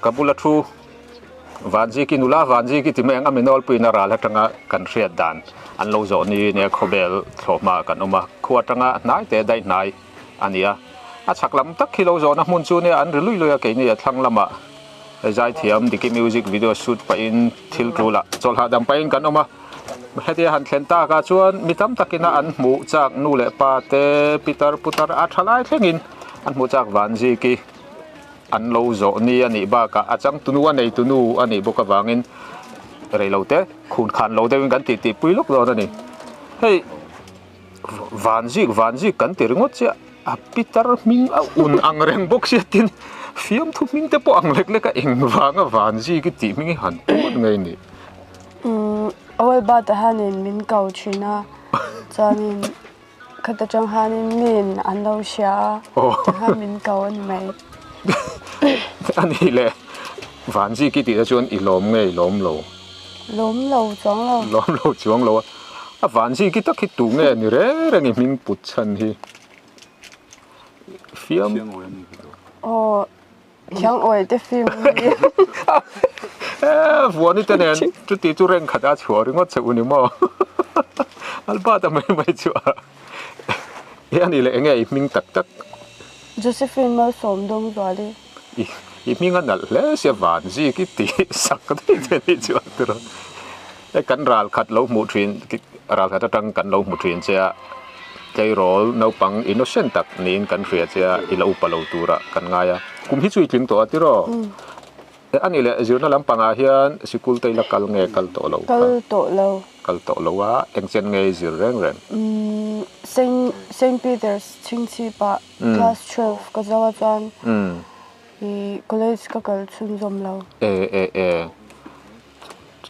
Kabula thu Vanziki nula Vanziki timeng aminol pinara la tanga kan riat dan an lo zo ni ne Khawbel thloma kan oma khuwa tanga nai te dai nai ania a chaklam tak khilo zo na mun chu ne an rilui loya ke ni thlang lama zai thiam diki music video shoot pa in thil trula chol ha dam pa in kan oma heti han thlenta ka chuan mitam takina an mu chak nu le pa te pitar putar a thalai thlengin an mu chak Vanziki an lo zo ni ani ba ka achang tunu anei tunu ani boka wangin reilote khun khan lo dewin kan ti ti puilok do ani hei Vanziki kan ti ringot cha a pitar ming a un ang reng bok sia tin fiam thu ming te po ang lek lek a eng wanga Vanziki ti ming han pon ngai ni oi ba ta hanin min kau china chanin khata chang hanin min an lo sia ha min kau an mai ani le Vanziki ti chuan i lom nge lom lo chuang lo a Vanziki tak hi tu nge ni re ngi ming put chan hi fiam yang oi te film ni vuani te nen chu ti chu reng khata chhuar ngot che uni mo alba ta mai chu yani le nge i ming tak tak Josephine ma som dong zali i ming an le sia Vanziki ti sak te ni chu atro e kan ral khat lo mu thin ral khat tang kan lo mu thin cha kai rol no pang innocent tak nin kan ria cha i lo pa lo tura kan nga ya kum hi chui tling to atiro e ani le zirna lam panga hian sikul te la kal nge kal to lo wa engchen nge zir reng Saint Peter's chingchi pa class 12 ka zawa chan i college ka kal chun zom lo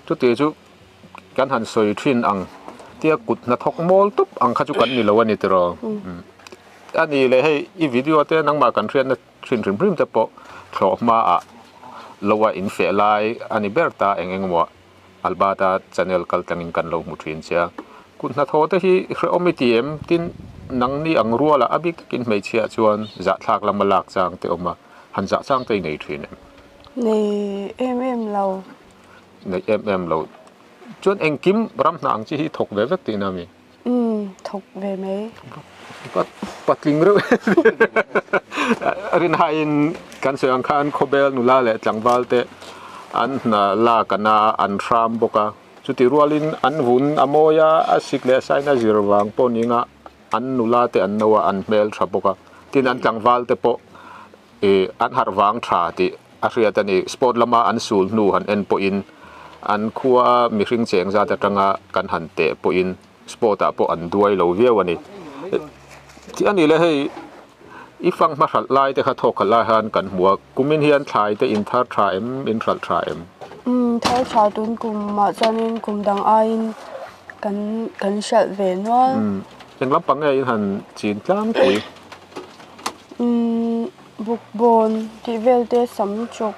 chu te chu kan han soi thin ang tia kut na thok mol tup ang kha chu kan ni lo ani tero ani le hei I video te nang ma kan thian na thin prim te po thlo ma a lowa in fe lai ani berta engeng mo albata channel kal tangin kan lo mu thin cha kun na tho te hi omitiam tin nang ni ang ruala abik kin mei chia chuan za thlak lam lak chang te oma han za chang te nei thin nei lo chuan engkim ram na ang chi hi thok ve vek ti na mi thok ve mei patling ro rin hain kan se ang khan Khawbel nula le tlangwal te an na la kana an ram boka chuti rualin an vun amoya asik le saina zirwang poninga an nula te an nowa an hmel tha boka tin an tlangwal te po an harwang tha ti a hriat ani sport lama an sul nu han en po in an khuwa mi hring cheng za ta tanga kan han te po in sport a po an duai lo viawani ti ani le hei ifang ma hral lai te kha thok lai han kan muak kumin hian thlai te in thar tha em in hral tha em thar tha tun kum ma chanin kum dang ain kan shal ve no englam pang nge in han chin tlam pui buk bon ti vel te sam chok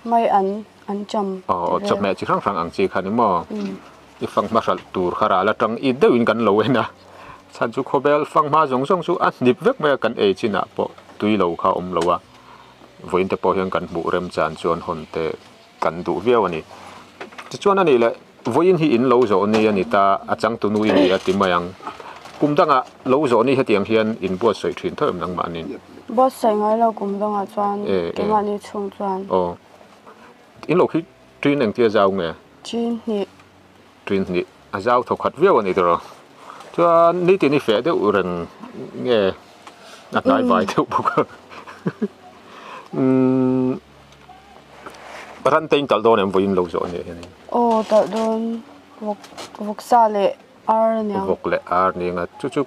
mai an cham cham me chi rang ang chi khani mo ifang ma hral tur khara la tang I deuin kan lo ena chan chu Khawbel fang ma jong chu an nip vek me kan e china po tui lo kha om lo wa voin te po hian kan bu rem chan chuan hon te kan du viau ani chi chuan ani le voin hi in lo zo ni ani ta achang tu nu ni ati mayang kum danga lo zo ni hetiang hian in bo soi thin thoim nang ma nin bo sai ngai lo kum danga chuan ke ma ni chung chuan in lo khi trin eng tia zau nge trin ni a zau tho khat viau ani tro chuan ni ti ni fe de ureng nge at nai vai theu buk ran tein tal don em voin lo zo ni tal don vok sa le ar ni nga chu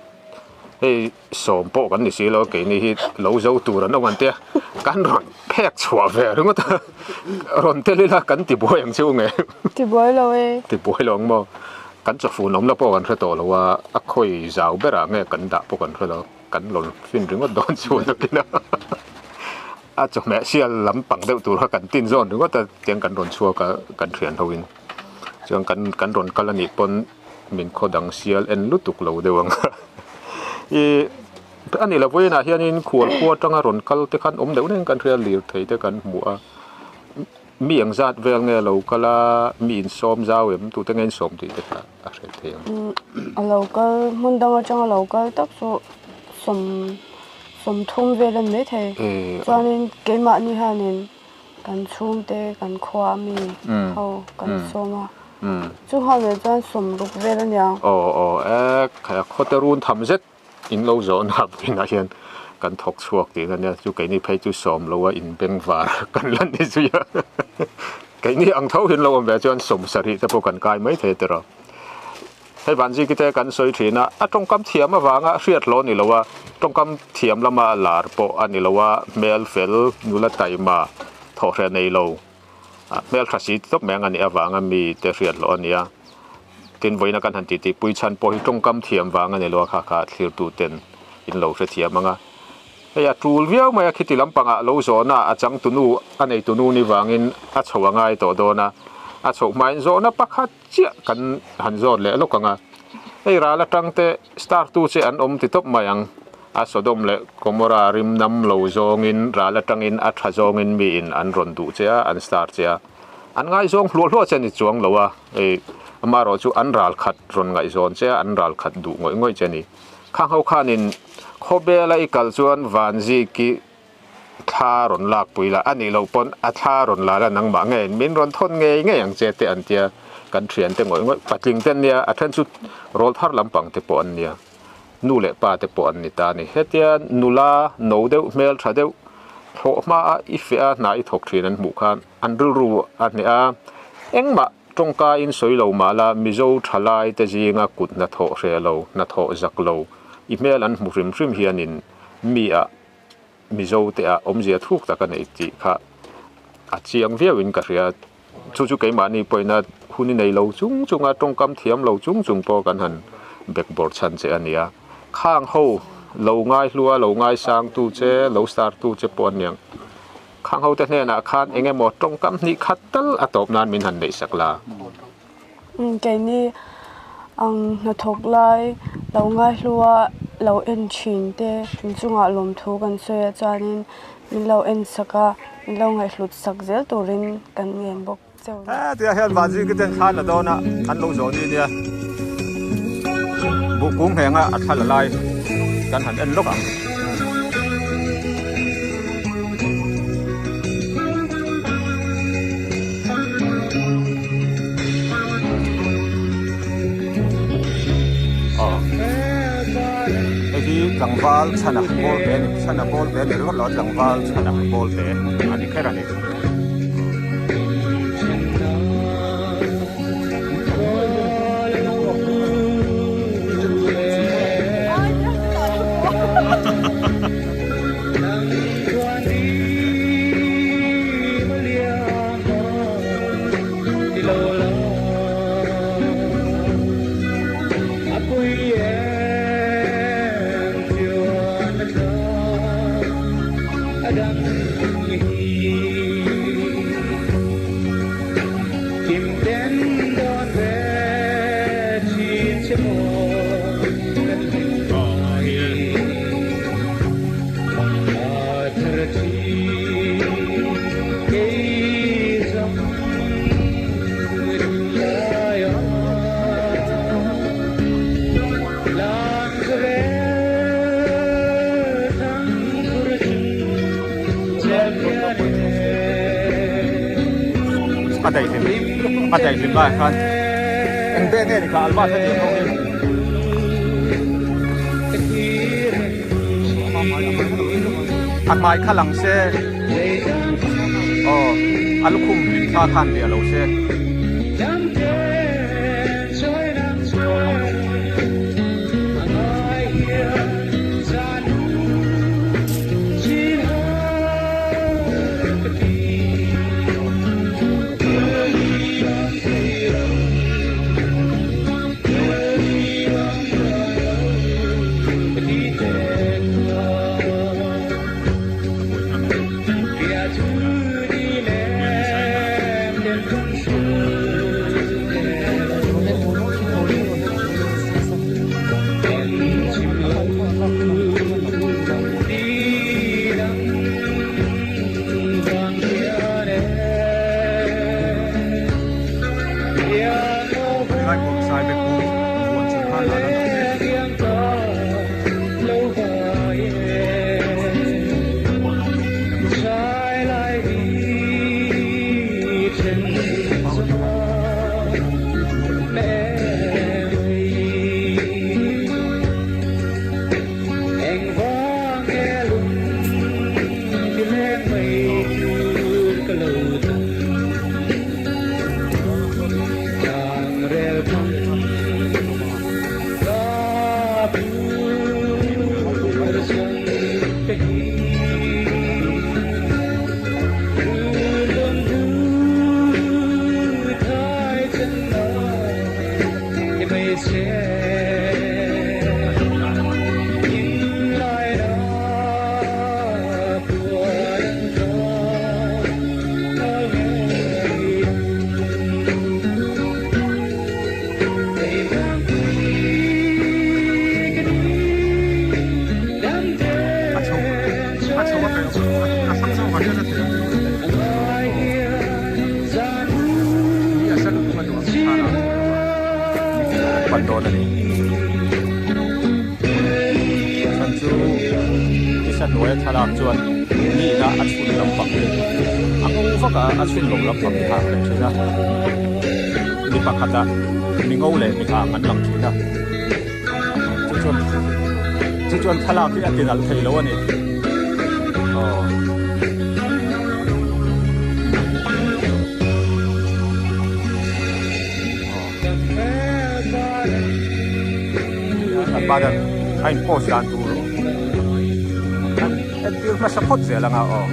hei som po kan ni si lo ke ni hi lo zo tu ran no an te kan ron phek chua ve ring ta ron te le la kan ti boy ang chu nge ti boy lo ti boy long mo กันจะฟูนอมแล้วพอกันเท่าแล้วว่าค่อยสาวเบระเงี้ยกันด่าพอกันเท่าแล้วกันหล่นฟินถึงว่าโดนชวนตะกี้นะอาจจะแม่เชียร์ลำปังเดือดตัวกันตินซ้อนถึงว่าแต่เตียงกันโดนชัวกันเถียนทวินเชียงกันโดนกันละนิปนมินโคดังเชียร์เอ็นลุตุกเหลาเดียวงอันนี้เราพูดนะเฮียนี่ขวดจังอารมณ์กัลที่ขันเดี๋ยวนี้กันเรียนเหลียวไทยที่กันหัวมีอย่างจัดเวลเงี้ยเราก็ละมีอินซ้อมเจ้าเอ็มตัวตั้งเงินซ้อมที่เด็กอะไรเทียงเราก็มันดังจังเราก็ตักสมทุ่มเวลไม่เท่ตอนนี้เกมอันนี้ฮะนี่กันชุ่มเตะกันความมีเขากันซ้อมจู่เขาเลยจะสมรูปเวลเนี่ยแค่ข้อตรูนทำเสร็จอินเราโจนครับอินอะไรกันทกช่วงที่นั่นเนี่ยจู่ไก่นี่เพย์จู่ซ้อมเราว่าอินเป็นวาร์กันลั่นนี่จู่ไก่นี่อังเท้าเห็นเราแบบจวนสมสริจะพวกกันกายไม่เท่แต่เราให้บันจีกิเตกันสวยทีนะตรงคำเทียมมาวางเสียดล้อนี่เราว่าตรงคำเทียมละมาลาร์โปอันนี้เราว่าเมลเฟลนูละไตมาทอเรนในเราเมลคลาสสิกต้องแมงอันนี้วางมีแต่เสียดล้อนี่ตินไว้นักการหันติปุยชันปอยตรงคำเทียมวางอันนี้เราค่ะเสียดูเต็นอินเราเสียมังไอ้ทูลเวียวมาคิดที่ลำปังเราโซน่ะจังตุนูอันนี้ตุนูนี่วางอินชาวง่ายต่อโดนะชาวไม่โซน่ะปักหัดเจ้ากันหันโซนเลยลูกngaไอ้ราละตั้งแต่ start ตู้เชอันที่ทบมายังสดมเลยก็มราริมน้ำเราโซงินราละตั้งอินชาโซงินมีอินอันรอนตู้เจ้าอัน start เจ้าอันง่ายโซงลัวเช่นนี้จวงเราว่าไอ้มาเราจูอันราลขัดรอนง่ายโซนเจ้าอันราลขัดดูง่อยเช่นนี้ข้างเขาขานินขบเบลอีกัลจวนวันซีกิทารอนลากปุยละอันนี้เราปนทารอนลาละนังบางเงินมินรอนทนเงยอย่างเจตอันเดียกันเทียนเต็งง่อยปัจจิงเต็นเนี่ยอันสุดโรลทาร์ลำปังเตปอนเนี่ยนูเล่ป้าเตปอนนี่ตานี่เฮตียนูลาโนเดวเมลชาเดวโผล่มาอีเฟียนาอีทกทีนั้นหมู่คันอันรู้อันนี้เอ็งมาตรงกาอินสวยเรามาละมิโซทลายแต่จีงากุดนัทโฮเรเรานัทโฮจักเราอีเมลอันมุริมริมเฮียนินมีมิโซเตะอมเจียทุกตะกันไอจีค่ะอาเจียงเวียวินกะเรียจู่ๆไก่มานี่ปอยนัดหุ่นในเราจุงตรงกำเทียมเราจุงพอกันหันเบกบอร์ดชันเจอันเนี้ยข้างเขาเราง่ายลัวเราง่ายสร้างตู้เจเราสตาร์ตู้เจปอนยังข้างเขาแต่เนี่ยนะข้างเองหมดตรงกำนี่ขัดตัลอัตบนานมินหันในสักลาไก่นี่นัทกไลเราง่ายลัวเราเอ็นชินเตถึงจุงอารมณ์ทุกันเสียจานินมิเราเอ็นสักมิเราง่ายหลุดสักเจลตัวรินกันเงียนบกเจ้าเดี๋ยวเห็นวันที่ก็จะทานละโดนะอันเราโซนี่เนี่ยบุกุ้งแห้งทานละลายกันหันเอ็นลูกจังหวะชนะบอลเป็นหรือว่าจังหวะชนะบอลเป็นอันนี้แค่นั้นเองปัจจัยสิบบ้านกันเอ็งเบ้เนี่ยนี่ก็อัลบาทที่ตรงนี้อันหมายข้างหลังเซ่อันลูกคุ้มท่าทานเดียวเราเซ่ ปันโดนอันนี้ฉันจูที่ฉันรวยทลากจวนนี่นะอัดฝุ่นลำปักอังฟักอัดฝุ่นลงลำปักทางเลยใช่ไหมมีปักขัดมีงูเลยมีอ่างมันหลังใช่ไหมจวนทลากที่อันติดัลเทยแล้วนี่pada kain pos dan dulu. Itu masa pot saya lah ngau.